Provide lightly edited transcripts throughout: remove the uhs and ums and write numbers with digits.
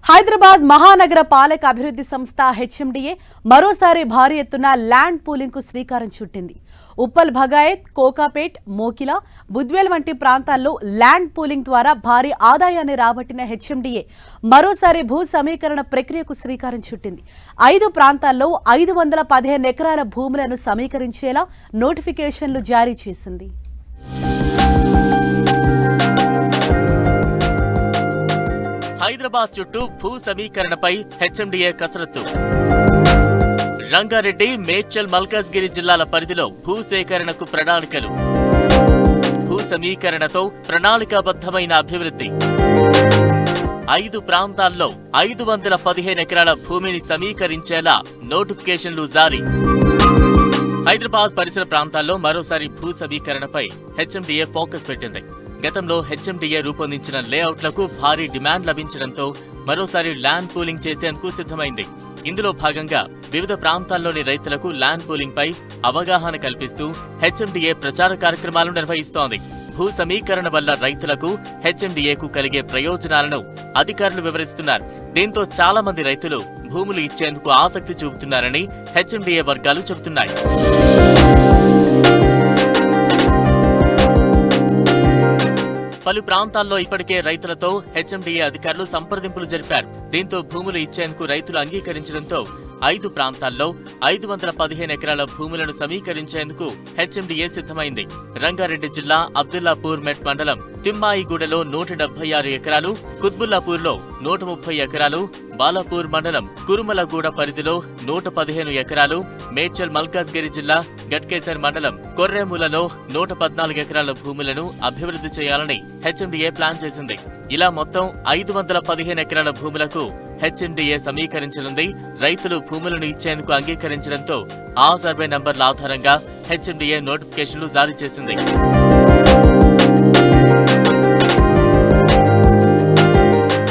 హైదరాబాద్ మహానగర పాలక అభివృద్ధి సంస్థ హెచ్ఎండిఏ మరోసారి భారీ ఎత్తున ల్యాండ్ పూలింగ్ కు శ్రీకారం చుట్టింది. ఉప్పల్ భగాయత్, కోకాపేట్, మోకిలా, బుద్వేల్ వంటి ప్రాంతాల్లో ల్యాండ్ పూలింగ్ ద్వారా భారీ ఆదాయాన్ని రాబట్టిన హెచ్ఎండిఏ మరోసారి భూ సమీకరణ ప్రక్రియకు శ్రీకారం చుట్టింది. 5 ప్రాంతాల్లో 515 ఎకరాల భూములను సమీకరించేలా నోటిఫికేషన్లు జారీ చేసింది. హైదరాబాద్ చుట్టూ భూ సమీకరణపై హెచ్ఎండిఏ కసరత్తు. రంగారెడ్డి, మేడ్చల్, మల్కాజ్గిరి జిల్లాల పరిధిలో భూ సేకరణకు ప్రణాళికలు. భూ సమీకరణతో ప్రణాళికాబద్ధమైన అభివృద్ధి. 5 ప్రాంతాల్లో 515 ఎకరాల భూమిని సమీకరించేలా నోటిఫికేషన్లు జారీ. హైదరాబాద్ పరిసర ప్రాంతాల్లో మరోసారి భూ సమీకరణపై హెచ్ఎండిఏ ఫోకస్ పెట్టింది. గతంలో హెచ్ఎండిఏ రూపొందించిన లేఅవుట్లకు భారీ డిమాండ్ లభించడంతో మరోసారి ల్యాండ్ పూలింగ్ చేసేందుకు సిద్ధమైంది. ఇందులో భాగంగా వివిధ ప్రాంతాల్లోని రైతులకు ల్యాండ్ పూలింగ్ పై అవగాహన కల్పిస్తూ హెచ్ఎండిఏ ప్రచార కార్యక్రమాలు నిర్వహిస్తోంది. భూ సమీకరణ వల్ల రైతులకు, హెచ్ఎండిఏకు కలిగే ప్రయోజనాలను అధికారులు వివరిస్తున్నారు. దీంతో చాలా మంది రైతులు భూములు ఇచ్చేందుకు ఆసక్తి చూపుతున్నారని హెచ్ఎండిఏ వర్గాలు చెబుతున్నాయి. పలు ప్రాంతాల్లో ఇప్పటికే రైతులతో హెచ్ఎండిఏ అధికారులు సంప్రదింపులు జరిపారు. దీంతో భూములు ఇచ్చేందుకు రైతులు అంగీకరించడంతో 5 ప్రాంతాల్లో 515 ఎకరాల భూములను సమీకరించేందుకు హెచ్ఎండిఏ సిద్ధమైంది. రంగారెడ్డి జిల్లా అబ్దుల్లాపూర్ మెట్ మండలం తిమ్మాయిగూడలో 176 ఎకరాలు, కుత్బుల్లాపూర్లో 130 ఎకరాలు, బాలాపూర్ మండలం కురుమలగూడ పరిధిలో 115 ఎకరాలు, మేడ్చల్ మల్కాజ్గిరి జిల్లా గట్కేసర్ మండలం కొర్రెములలో 114 ఎకరాల భూములను అభివృద్ధి చేయాలని హెచ్ఎండిఏ ప్లాన్ చేసింది. ఇలా మొత్తం 515 ఎకరాల భూములకు హెచ్ఎండిఏ సమీకరించనుంది. రైతులు భూములను ఇచ్చేందుకు అంగీకరించడంతో ఆ సర్వే నంబర్ల ఆధారంగా హెచ్ఎండిఏ నోటిఫికేషన్లు జారీ చేసింది.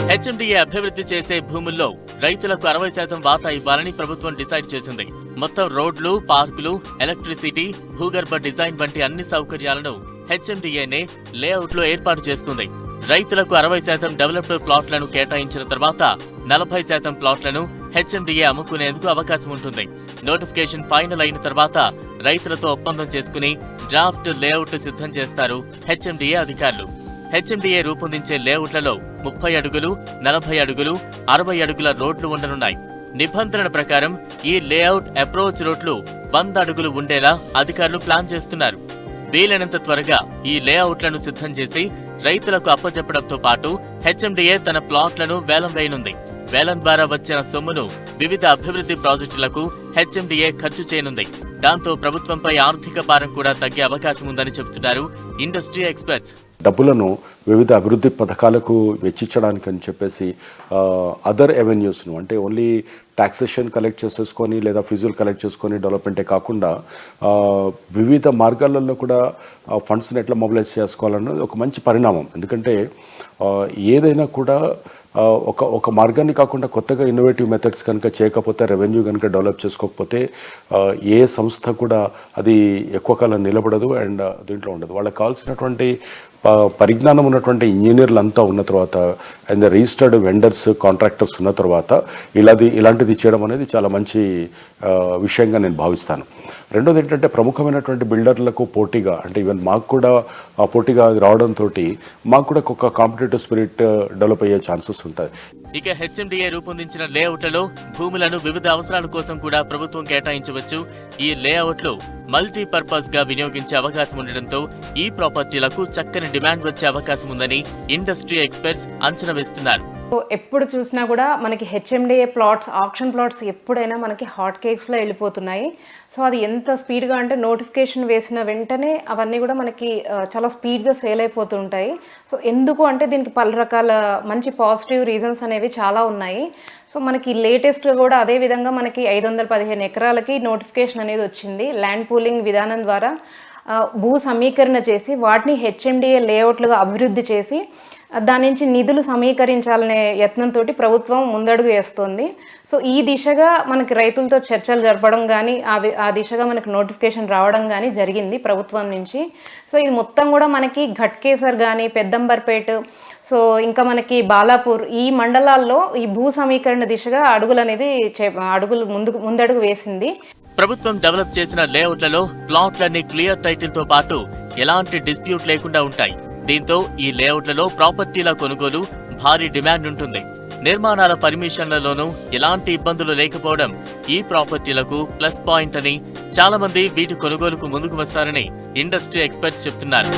హెచ్ఎండిఏ అభివృద్ధి చేసే భూముల్లో రైతులకు 60% వాటా ఇవ్వాలని ప్రభుత్వం డిసైడ్ చేసింది. మొత్తం రోడ్లు, పార్కులు, ఎలక్ట్రిసిటీ, భూగర్భ డిజైన్ వంటి అన్ని సౌకర్యాలను హెచ్ఎండిఏనే లేఅవుట్లో ఏర్పాటు చేస్తుంది. రైతులకు 60% డెవలప్డ్ ప్లాట్లను కేటాయించిన తర్వాత 40% ప్లాట్లను హెచ్ఎండిఏ అమ్ముకునేందుకు అవకాశం ఉంటుంది. నోటిఫికేషన్ ఫైనల్ అయిన తర్వాత రైతులతో ఒప్పందం చేసుకుని డ్రాఫ్ట్ లేఅవుట్ సిద్ధం చేస్తారు హెచ్ఎండిఏ అధికారులు. హెచ్ఎండిఏ రూపొందించే లేఅవుట్లలో 30 అడుగులు, 40 అడుగులు, 60 అడుగుల రోడ్లు ఉండనున్నాయి. నిబంధనల ప్రకారం ఈ లేఅవుట్ అప్రోచ్ రోడ్లు 100 అడుగులు ఉండేలా అధికారులు ప్లాన్ చేస్తున్నారు. వీలైనంత త్వరగా ఈ లేఅవుట్లను సిద్ధం చేసి రైతులకు అప్పచెప్పడంతో పాటు హెచ్ఎండిఏ తన ప్లాట్లను వేలం వేయనుంది. వేలం ద్వారా వచ్చిన సొమ్మును వివిధ అభివృద్ధి ప్రాజెక్టులకు హెచ్ఎండిఏ ఖర్చు చేయనుంది. దాంతో ప్రభుత్వంపై ఆర్థిక భారం కూడా తగ్గే అవకాశం ఉందని చెబుతున్నారు ఇండస్ట్రీ ఎక్స్పర్ట్స్. డబ్బులను వివిధ అభివృద్ధి పథకాలకు వెచ్చించడానికి అని చెప్పేసి అదర్ ఎవెన్యూస్ను అంటే ఓన్లీ టాక్సేషన్ కలెక్ట్ చేసేసుకొని లేదా ఫీజులు కలెక్ట్ చేసుకొని డెవలప్మెంటే కాకుండా వివిధ మార్గాలలో కూడా ఫండ్స్ని ఎట్లా మొబిలైజ్ చేసుకోవాలన్నది ఒక మంచి పరిణామం. ఎందుకంటే ఏదైనా కూడా ఒక మార్గాన్ని కాకుండా కొత్తగా ఇన్నోవేటివ్ మెథడ్స్ కనుక చేయకపోతే, రెవెన్యూ కనుక డెవలప్ చేసుకోకపోతే ఏ సంస్థ కూడా అది ఎక్కువ కాలం నిలబడదు అండ్ దీంట్లో ఉండదు. వాళ్ళకి కావాల్సినటువంటి పరిజ్ఞానం ఉన్నటువంటి ఇంజనీర్లు అంతా ఉన్న తర్వాత అండ్ రిజిస్టర్డ్ వెండర్స్, కాంట్రాక్టర్స్ ఉన్న తర్వాత ఇలాంటిది చేయడం అనేది చాలా మంచి విషయంగా నేను భావిస్తాను. రెండోది ఏంటంటే ప్రముఖమైనటువంటి బిల్డర్లకు పోటీగా అంటే ఈవెన్ మాకు కూడా పోటీగా రావడంతో మాకు కూడా ఒక కాంపిటేటివ్ స్పిరిట్ డెవలప్ అయ్యే ఛాన్సెస్ ఉంటాయి. ఇక హెచ్ఎండిఏ రూపొందించిన లేఅవుట్లలో భూములను వివిధ అవసరాల కోసం కూడా ప్రభుత్వం కేటాయించవచ్చు. ఈ లేఅవుట్లు మల్టీపర్పస్ గా వినియోగించే అవకాశం ఉండడంతో ఈ ప్రాపర్టీలకు చక్కని డిమాండ్ వచ్చే అవకాశం ఉందని ఇండస్ట్రీ ఎక్స్పర్ట్స్ అంచనా వేస్తున్నారు. ఎప్పుడు చూసినా కూడా మనకి హెచ్ఎండిఏ ప్లాట్స్, ఆప్షన్ ప్లాట్స్ ఎప్పుడైనా మనకి హాట్ కేక్స్లో వెళ్ళిపోతున్నాయి. సో అది ఎంత స్పీడ్గా అంటే నోటిఫికేషన్ వేసిన వెంటనే అవన్నీ కూడా మనకి చాలా స్పీడ్గా సేల్ అయిపోతుంటాయి. సో ఎందుకు అంటే దీనికి పలు రకాల మంచి పాజిటివ్ రీజన్స్ అనేవి చాలా ఉన్నాయి. సో మనకి లేటెస్ట్గా కూడా అదే విధంగా మనకి 515 ఎకరాలకి నోటిఫికేషన్ అనేది వచ్చింది. ల్యాండ్ పూలింగ్ విధానం ద్వారా భూ సమీకరణ చేసి వాటిని హెచ్ఎండిఏ లేఅవుట్లుగా అభివృద్ధి చేసి దాని నుంచి నిధులు సమీకరించాలనే యత్నంతో ప్రభుత్వం ముందడుగు వేస్తోంది. సో ఈ దిశగా మనకి రైతులతో చర్చలు జరపడం కానీ ఆ దిశగా మనకి నోటిఫికేషన్ రావడం కానీ జరిగింది ప్రభుత్వం నుంచి. సో ఇది మొత్తం కూడా మనకి ఘట్కేసర్ కానీ, పెద్దంబర్పేట, సో ఇంకా మనకి బాలాపూర్ ఈ మండలాల్లో ఈ భూ సమీకరణ దిశగా అడుగులు ముందడుగు వేసింది. ప్రభుత్వం డెవలప్ చేసిన లేఅవుట్లలో ప్లాట్లన్నీ క్లియర్ టైటిల్ తో పాటు ఎలాంటి డిస్ప్యూట్ లేకుండా ఉంటాయి. దీంతో ఈ లేఅవుట్లలో ప్రాపర్టీల కొనుగోలు భారీ డిమాండ్ ఉంటుంది. నిర్మాణాల పర్మిషన్లలోనూ ఎలాంటి ఇబ్బందులు లేకపోవడం ఈ ప్రాపర్టీలకు ప్లస్ పాయింట్ అని చాలా మంది వీటి కొనుగోలుకు ముందుకు వస్తారని ఇండస్ట్రీ ఎక్స్పర్ట్స్ చెప్తున్నారు.